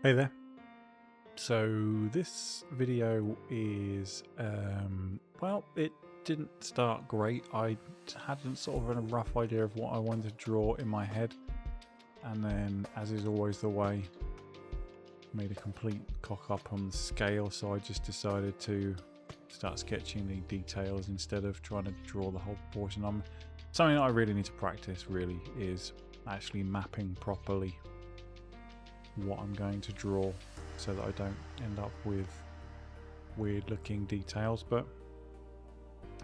Hey there. So this video is, well, it didn't start great. I had sort of a rough idea of what I wanted to draw in my head, and then, as is always the way, made a complete cock up on the scale. So I just decided to start sketching the details instead of trying to draw the whole portion. Something that I really need to practice really is actually mapping properly what I'm going to draw so that I don't end up with weird looking details. But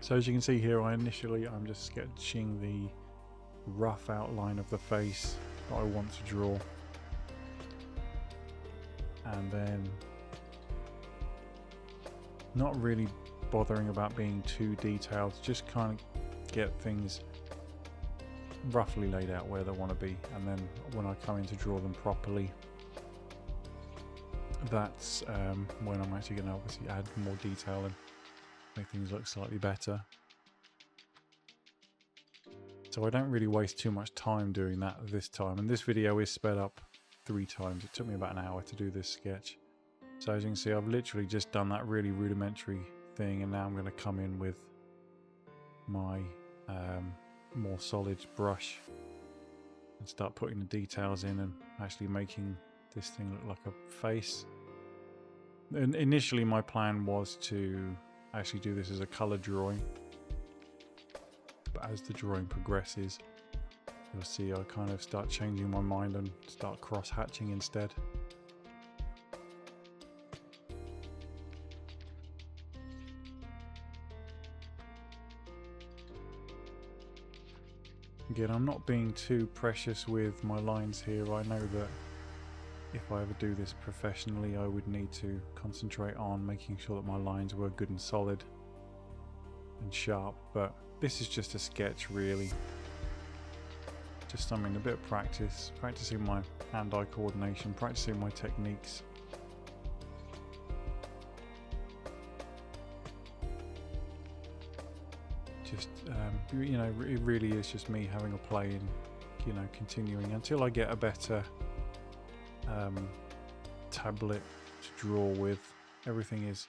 so as you can see here, I'm just sketching the rough outline of the face that I want to draw, and then not really bothering about being too detailed, just kind of get things roughly laid out where they want to be, and then when I come in to draw them properly, that's when I'm actually going to obviously add more detail and make things look slightly better. So I don't really waste too much time doing that this time, and this video is sped up 3 times. It took me about an hour to do this sketch. So as you can see, I've literally just done that really rudimentary thing, and now I'm going to come in with my more solid brush and start putting the details in and actually making this thing look like a face. And initially my plan was to actually do this as a color drawing, but as the drawing progresses, you'll see I kind of start changing my mind and start cross-hatching instead. Again, I'm not being too precious with my lines here. I know that if I ever do this professionally, I would need to concentrate on making sure that my lines were good and solid and sharp, but this is just a sketch really. Just something, a bit of practice, practicing my hand-eye coordination, practicing my techniques. Just, you know, it really is just me having a play and, you know, continuing until I get a better tablet to draw with. Everything is,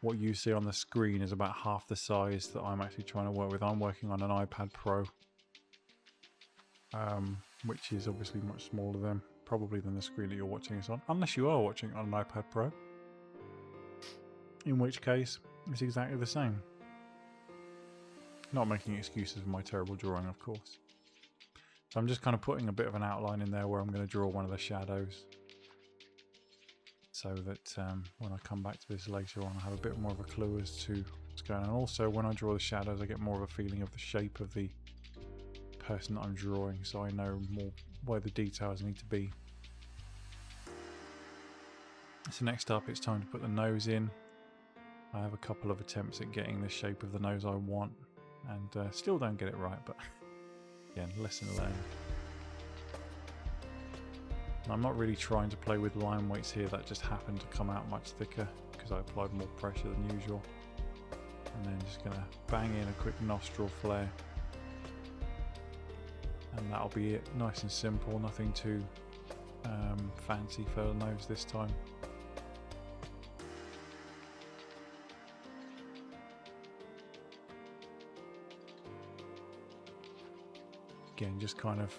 what you see on the screen is about half the size that I'm actually trying to work with. I'm working on an iPad Pro, which is obviously much smaller than probably than the screen that you're watching this on, unless you are watching on an iPad Pro, in which case it's exactly the same. Not making excuses for my terrible drawing, of course. So I'm just kind of putting a bit of an outline in there where I'm going to draw one of the shadows, so that when I come back to this later on, I have a bit more of a clue as to what's going on. Also, when I draw the shadows, I get more of a feeling of the shape of the person that I'm drawing, so I know more where the details need to be. So next up, it's time to put the nose in. I have a couple of attempts at getting the shape of the nose I want, and still don't get it right, but again, lesson learned. And I'm not really trying to play with line weights here, that just happened to come out much thicker because I applied more pressure than usual. And then just going to bang in a quick nostril flare, and that'll be it. Nice and simple, nothing too fancy for the nose this time. Again, just kind of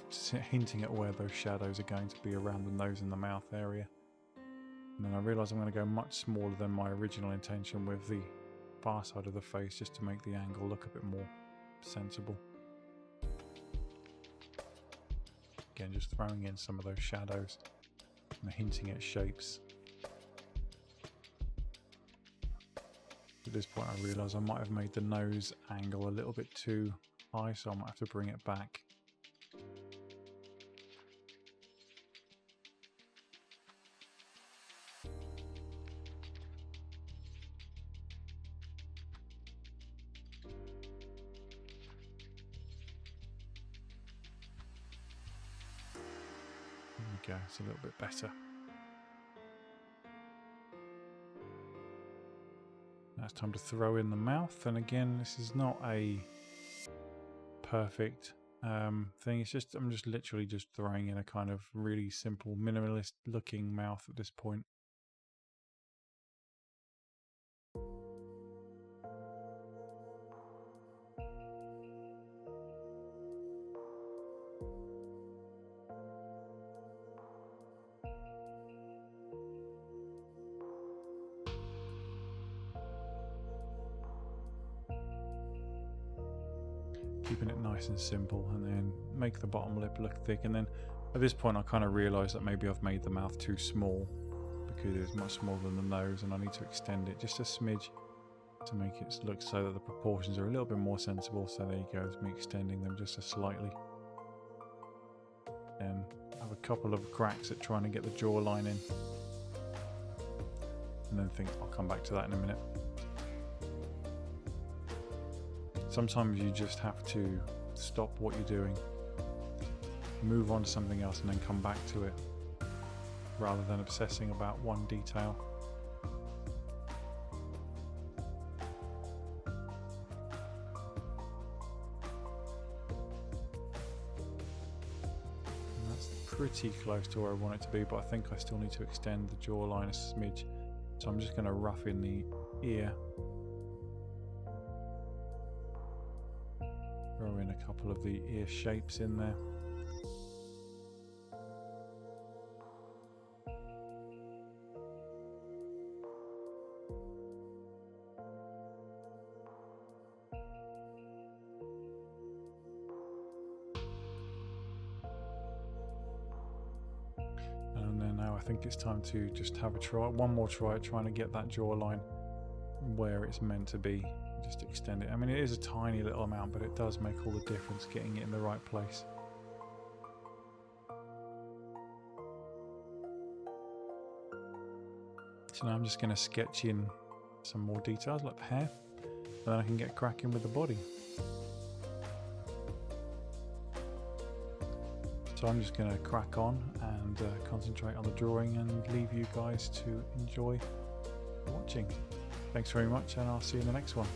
hinting at where those shadows are going to be around the nose and the mouth area. And then I realise I'm going to go much smaller than my original intention with the far side of the face, just to make the angle look a bit more sensible. Again, just throwing in some of those shadows and hinting at shapes. At this point I realise I might have made the nose angle a little bit too high, so I might have to bring it back. There we go, it's a little bit better. Now it's time to throw in the mouth, and again, this is not a perfect thing. It's just, I'm just literally just throwing in a kind of really simple minimalist looking mouth at this point. Keeping it nice and simple, and then make the bottom lip look thick. And then at this point I kind of realised that maybe I've made the mouth too small, because it's much smaller than the nose, and I need to extend it just a smidge to make it look so that the proportions are a little bit more sensible. So there you go, it's me extending them just slightly. And have a couple of cracks at trying to get the jawline in, and then think I'll come back to that in a minute. Sometimes you just have to stop what you're doing, move on to something else, and then come back to it, rather than obsessing about one detail. And that's pretty close to where I want it to be, but I think I still need to extend the jawline a smidge. So I'm just going to rough in the ear. Throw in a couple of the ear shapes in there. And then now I think it's time to just have a try, one more try at trying to get that jawline where it's meant to be. Just extend it. I mean, it is a tiny little amount, but it does make all the difference getting it in the right place. So now I'm just going to sketch in some more details like the hair, and then I can get cracking with the body. So I'm just going to crack on and concentrate on the drawing and leave you guys to enjoy watching. Thanks very much, and I'll see you in the next one.